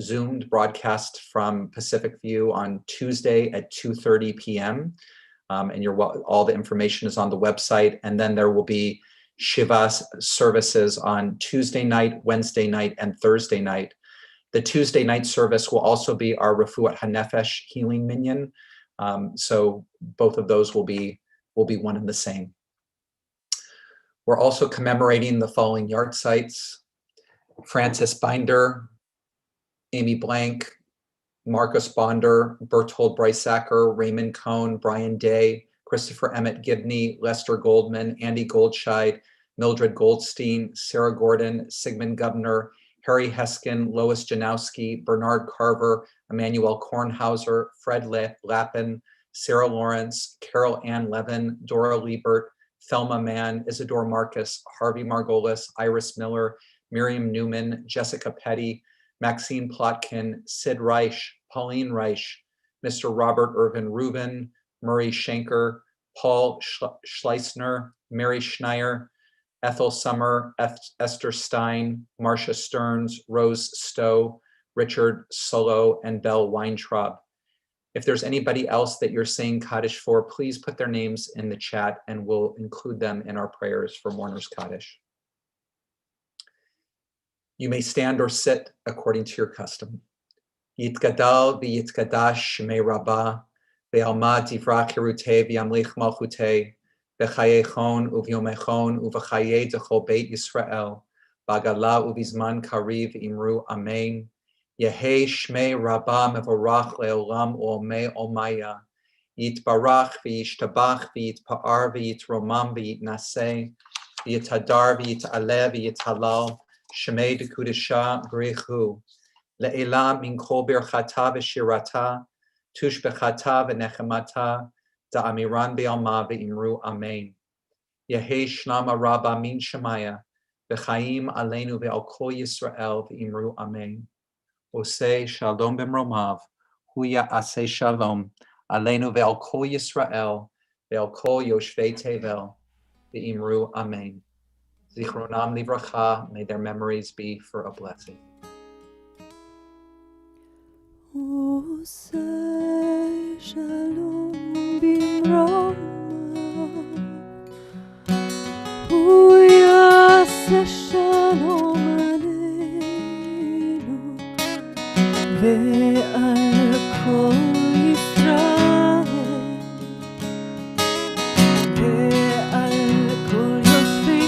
Zoomed broadcast from Pacific View on Tuesday at 2:30 p.m. And all the information is on the website. And then there will be Shiva services on Tuesday night, Wednesday night, and Thursday night. The Tuesday night service will also be our Refuat HaNefesh healing minyan. So both of those will be one and the same. We're also commemorating the following yard sites: Francis Binder, Amy Blank, Marcus Bonder, Berthold Breisacker, Raymond Cohn, Brian Day, Christopher Emmett Gibney, Lester Goldman, Andy Goldscheid, Mildred Goldstein, Sarah Gordon, Sigmund Gubner, Harry Heskin, Lois Janowski, Bernard Carver, Emmanuel Kornhauser, Fred Lappin, Sarah Lawrence, Carol Ann Levin, Dora Liebert, Thelma Mann, Isidore Marcus, Harvey Margolis, Iris Miller, Miriam Newman, Jessica Petty, Maxine Plotkin, Sid Reich, Pauline Reich, Mr. Robert Irvin Rubin, Murray Schenker, Paul Schleisner, Mary Schneier, Ethel Summer, Esther Stein, Marcia Stearns, Rose Stowe, Richard Solo, and Belle Weintraub. If there's anybody else that you're saying Kaddish for, please put their names in the chat and we'll include them in our prayers for Mourners Kaddish. You may stand or sit according to your custom. Yitgadal v'yitkadash shmei Rabbah, ve'alma divrach hirutei v'yamlich malchutei, v'chayechon uvyomechon uv'chayei dechol beit Yisrael, b'agala uvizman kariv imru amen. Yehei shmei Rabbah mevorach le'olam u'omei omaya. Yitbarach v'yishtabach v'yitpa'ar v'yitromam v'yitnaseh, v'yitadar v'yit'aleh v'yithalal, Shemei de Kudisha Brichu, Le'ela min kol birchata v'shirata, tush bechata v'nechemata, da'amiran be'alma v'imru amen. Yehei shnama rabba min shemaya, v'chaim aleinu ve'al kol Yisrael v'imru amen. Osei shalom b'mromav, huya aseh shalom, aleinu ve'al kol Yisrael, ve'al kol yoshvei tevel, v'imru amen. Zichronam livracha, may their memories be for a blessing. Oseh shalom b'mromav, hu yaseh shalom aleinu ve'al kol Yisrael, ve'al kol yoshvei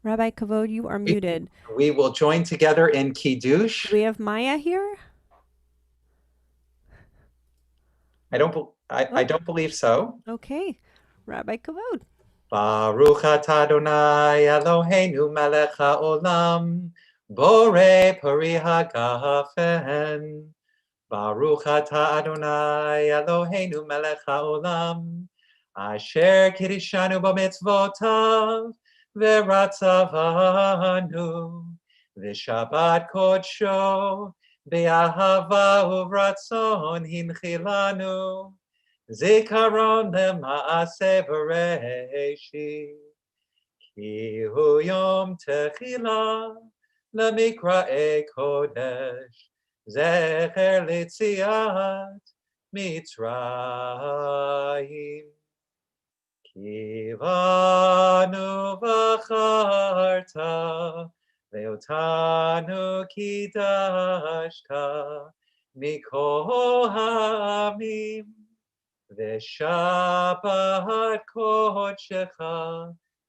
Rabbi Kavod, you are muted. We will join together in Kiddush. Do we have Maya here? I don't believe so. Okay, Rabbi Kavod. Baruch atah Adonai Eloheinu melech haolam, borei pari hagafen. Baruch atah Adonai Eloheinu melech haolam, asher kirishanu b'mitzvotav, v'ratzavanu, v'shabbat kodsho, v'ahava uvratzon hinchilanu, zikaron lema'aseh v'reishit, ki hu yom techila lemikra'e kodesh, zecher litziat Mitzrayim. Kivanu v'charta, ve'otanu kidashta, mikol ha'amim, ve'shabbat kodshecha,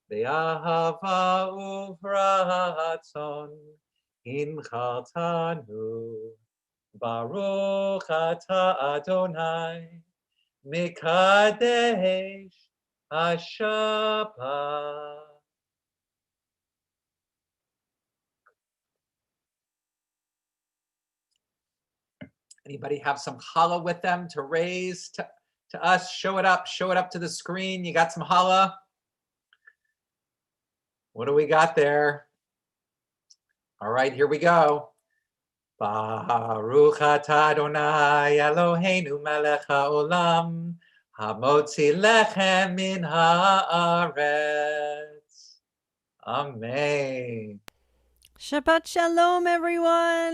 be'ahava uvratzon, hinchaltanu. Baruch atah Adonai, Mekadesh HaShabbat. Anybody have some challah with them to raise to us? Show it up to the screen. You got some challah? What do we got there? All right, here we go. Baruch atah Adonai Eloheinu melech haolam, hamotzi lechem min haaretz. Amen. Shabbat shalom, everyone.